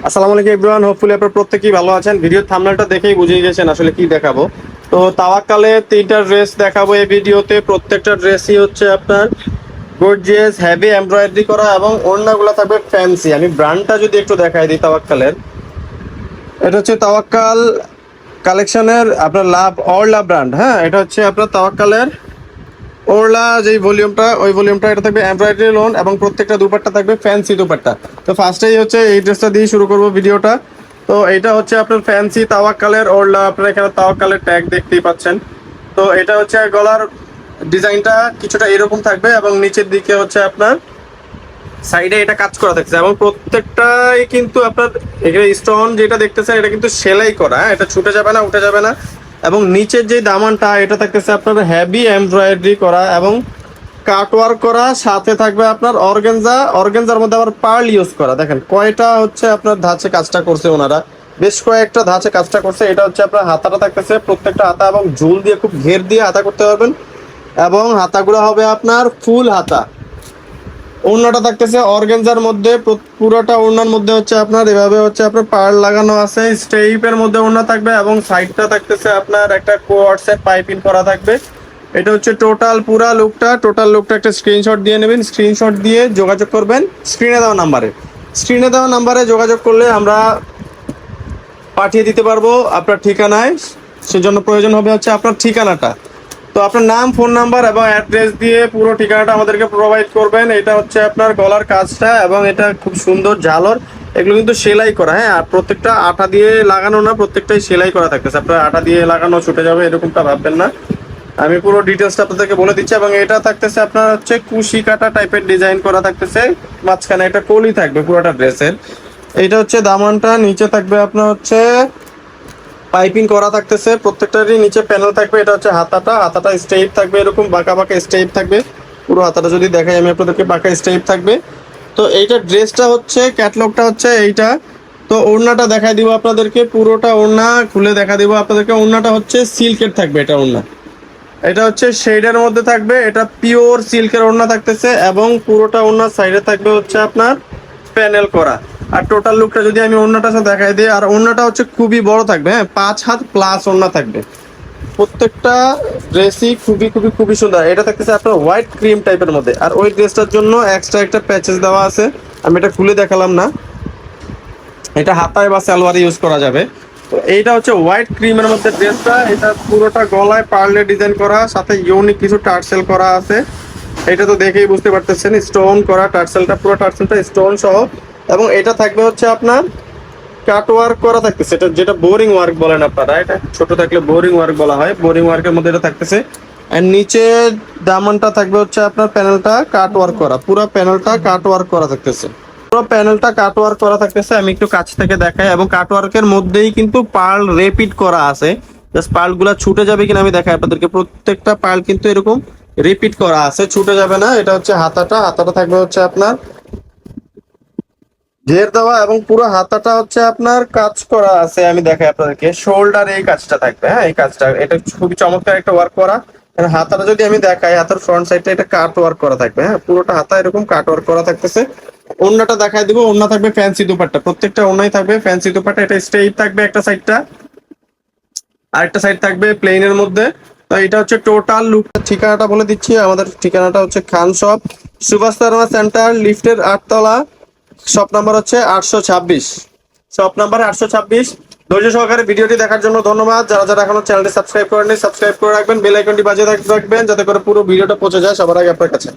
আসসালামু আলাইকুম everyone, hopefully আপনারা প্রত্যেকেই ভালো আছেন। ভিডিও থাম্বনেলটা দেখেই বুঝে গেছেন আসলে কি দেখাবো। তো তাওয়াক্কালে তিনটা ড্রেস দেখাবো এই ভিডিওতে। প্রত্যেকটা ড্রেসই হচ্ছে আপনার গর্জিয়াস হেভি এমব্রয়ডারি করা এবং ওড়নাগুলো থাকবে ফ্যান্সি। আমি ব্র্যান্ডটা যদি একটু দেখাই দিই তাওয়াক্কালের, এটা হচ্ছে তাওয়াক্কাল কালেকশনের আপনার লাভ ব্র্যান্ড। হ্যাঁ, এটা হচ্ছে আপনার তাওয়াক্কালের ওরলা যেই ভলিউমটা, ওই ভলিউমটা এটা থাকবে এমব্রয়ডারি লোন এবং প্রত্যেকটা দুপাট্টা থাকবে ফ্যান্সি দুপাট্টা। তো ফার্স্টেই হচ্ছে এই ড্রেসটা দিয়ে শুরু করব ভিডিওটা। তো এটা হচ্ছে আপনার ফ্যান্সি তাওয়াক্কালের ওরলা, আপনার এখানে তাওয়াক্কালের ট্যাগ দেখতেই পাচ্ছেন। তো এটা হচ্ছে গলার ডিজাইনটা কিছুটা এরকম থাকবে এবং নিচের দিকে হচ্ছে আপনার সাইডে এটা কাজ করা থাকছে এবং প্রত্যেকটাই কিন্তু আপনার এখানে স্টোন যেটা দেখতেছেন এটা কিন্তু সেলাই করা। হ্যাঁ, এটা ছুটে যাবে না, উঠে যাবে না। এবং নিচের যে দামানটা এটা থাকতেছে আপনার হেভি এমব্রয়ডারি করা এবং কাটওয়ার্ক করা, সাথে থাকবে আপনার অর্গেনজার মধ্যে আবার পার্ল ইউজ করা। দেখেন কয়টা হচ্ছে আপনার ধাঁচে কাজটা করছে ওনারা, বেশ কয়েকটা ধাঁচে কাজটা করছে। এটা হচ্ছে আপনার হাতাটা থাকতেছে, প্রত্যেকটা হাতা এবং ঝুল দিয়ে খুব ঘের দিয়ে হাতা করতে পারবেন এবং হাতাগুলো হবে আপনার ফুল হাতা। ওড়নাটা থাকতেছে অর্গানজার মধ্যে, পুরোটা ওড়নার মধ্যে হচ্ছে আপনার এভাবে হচ্ছে আপনার পার্ল লাগানো আছে। স্টেপের মধ্যে ওড়না থাকবে এবং সাইডটা থাকতেছে আপনার একটা কোয়ার্টসের পাইপিং করা থাকবে। এটা হচ্ছে টোটাল লুকটা একটা স্ক্রিনশট দিয়ে নেবেন। স্ক্রিনশট দিয়ে যোগাযোগ করবেন স্ক্রিনে দেওয়া নাম্বারে যোগাযোগ করলে আমরা পাঠিয়ে দিতে পারবো আপনার ঠিকানায়। সেজন্য প্রয়োজন হবে হচ্ছে আপনার ঠিকানাটা। তো আপনার নাম, ফোন নাম্বার এবং অ্যাড্রেস দিয়ে পুরো ঠিকানাটা আমাদেরকে প্রোভাইড করবেন। এটা হচ্ছে আপনার গলার কাজটা এবং এটা খুব সুন্দর ঝালর। এগুলো কিন্তু সেলাই করা। হ্যাঁ, আর প্রত্যেকটা আটা দিয়ে লাগানো না, প্রত্যেকটাই সেলাই করা থাকতেছে। আপনার আটা দিয়ে লাগানো ছুটে যাবে এরকমটা ভাববেন না। আমি পুরো ডিটেলসটা আপনাদেরকে বলে দিচ্ছি। এবং এটা থাকতেছে আপনার হচ্ছে কুশি কাটা টাইপের ডিজাইন করা থাকতেছে, মাঝখানে একটা কলি থাকবে পুরোটা ড্রেসের। এইটা হচ্ছে দামানটা, নিচে থাকবে আপনার হচ্ছে পাইপিং করা থাকতেছে, প্রত্যেকটারই নিচে প্যানেল থাকবে। এটা হচ্ছে হাতাটা স্টেপ থাকবে, এরকম বাঁকা বাঁকা স্টেপ থাকবে। পুরো হাতাটা যদি দেখাই আমি আপনাদেরকে, বাঁকা স্টেপ থাকবে। তো এইটা ড্রেসটা হচ্ছে, ক্যাটলগটা হচ্ছে এইটা। তো ওড়নাটা দেখাই দিব আপনাদেরকে, পুরোটা ওড়না খুলে দেখা দিব আপনাদেরকে। ওড়নাটা হচ্ছে সিল্কের থাকবে, এটা হচ্ছে শেডের মধ্যে থাকবে। এটা পিওর সিল্কের ওড়না থাকতেছে এবং পুরোটা ওড়নার সাইডে থাকবে হচ্ছে আপনার প্যানেল করা। আর টোটাল লুকটা যদি আমি ওড়নাটার সাথে দেখাই দিই, আর ওড়নাটা হচ্ছে খুবই বড় থাকবে। হ্যাঁ, 5 হাত প্লাস ওড়না থাকবে। প্রত্যেকটা ড্রেসই খুবই খুবই খুবই সুন্দর। এটা থাকতেছে আপনার হোয়াইট ক্রিম টাইপের মধ্যে, আর ওই ড্রেসটার জন্য এক্সট্রা একটা প্যাচেস দেওয়া আছে। আমি এটা খুলে দেখালাম না, এটা হাতায় বা সালোয়ারে ইউজ করা যাবে। তো এইটা হচ্ছে হোয়াইট ক্রিমের মধ্যে ড্রেসটা। এটা পুরোটা গলায় পার্লে ডিজাইন করা, সাথে ইউনিক কিছু টার্সেল করা আছে। এটা তো দেখেই বুঝতে পারতেছেন, স্টোন করা টার্সেলটা, পুরো টার্সেলটা স্টোন সহ। এবং এটা থাকবে হচ্ছে আপনার কাট ওয়ার্ক করা থাকতেছে, এটা যেটা বোরিং ওয়ার্ক বলেন আপনারা। এটা ছোট থাকলে বোরিং ওয়ার্ক বলা হয়, বোরিং ওয়ার্কের মধ্যে এটা থাকতেছে। আর নিচে দামনটা থাকবে হচ্ছে আপনার প্যানেলটা কাট ওয়ার্ক করা, পুরো প্যানেলটা কাট ওয়ার্ক করা থাকতেছে। পুরো প্যানেলটা কাট ওয়ার্ক করা থাকতেছে। আমি একটু কাছ থেকে দেখাই। এবং কাট ওয়ার্কের মধ্যেই কিন্তু পার্ল রিপিট করা আছে। জাস্ট পার্ল গুলা ছুটে যাবে কিনা আমি দেখাই আপনাদেরকে। প্রত্যেকটা পার্ল কিন্তু এরকম রিপিট করা আছে, ছুটে যাবে না। এটা হচ্ছে হাতাটা থাকবে হচ্ছে আপনার ঘের দেওয়া এবং পুরো হাতাটা হচ্ছে আপনার কাজ করা আছে। আমি দেখাই আপনাদেরকে, শোল্ডার এই কাজটা থাকবে। হ্যাঁ, এই কাজটা, এটা খুবই চমৎকার একটা ওয়ার্ক করা। হাতাটা যদি আমি দেখাই, হাতার ফ্রন্ট সাইডটা এটা কাট ওয়ার্ক করা থাকবে। হ্যাঁ, পুরোটা হাতা এরকম কাট ওয়ার্ক করা থাকতেছে। ওড়নাটা দেখাই দিব, ওড়না থাকবে ফ্যান্সি দুপাট্টা, প্রত্যেকটা ওড়নাই থাকবে ফ্যান্সি দুপাট্টা। এটা স্ট্রেইট থাকবে একটা সাইডটা, আরেকটা সাইড থাকবে প্লেনের মধ্যে। তো এটা হচ্ছে টোটাল লুক। ঠিকানাটা বলে দিচ্ছি, আমাদের ঠিকানাটা হচ্ছে খান শপ, সুভাষ শর্মা সেন্টার, লিফটের 8 তলা। শপ নাম্বার হচ্ছে 826, শপ নাম্বার 826। ধৈর্য সহকারে ভিডিওটি দেখার জন্য ধন্যবাদ। যারা যারা এখনো চ্যানেলটি সাবস্ক্রাইব করেননি, সাবস্ক্রাইব করে রাখবেন, বেল আইকনটি বাজিয়ে রাখবেন যাতে করে পুরো ভিডিওটা পৌঁছে যায় সবার আগে আপনার কাছে।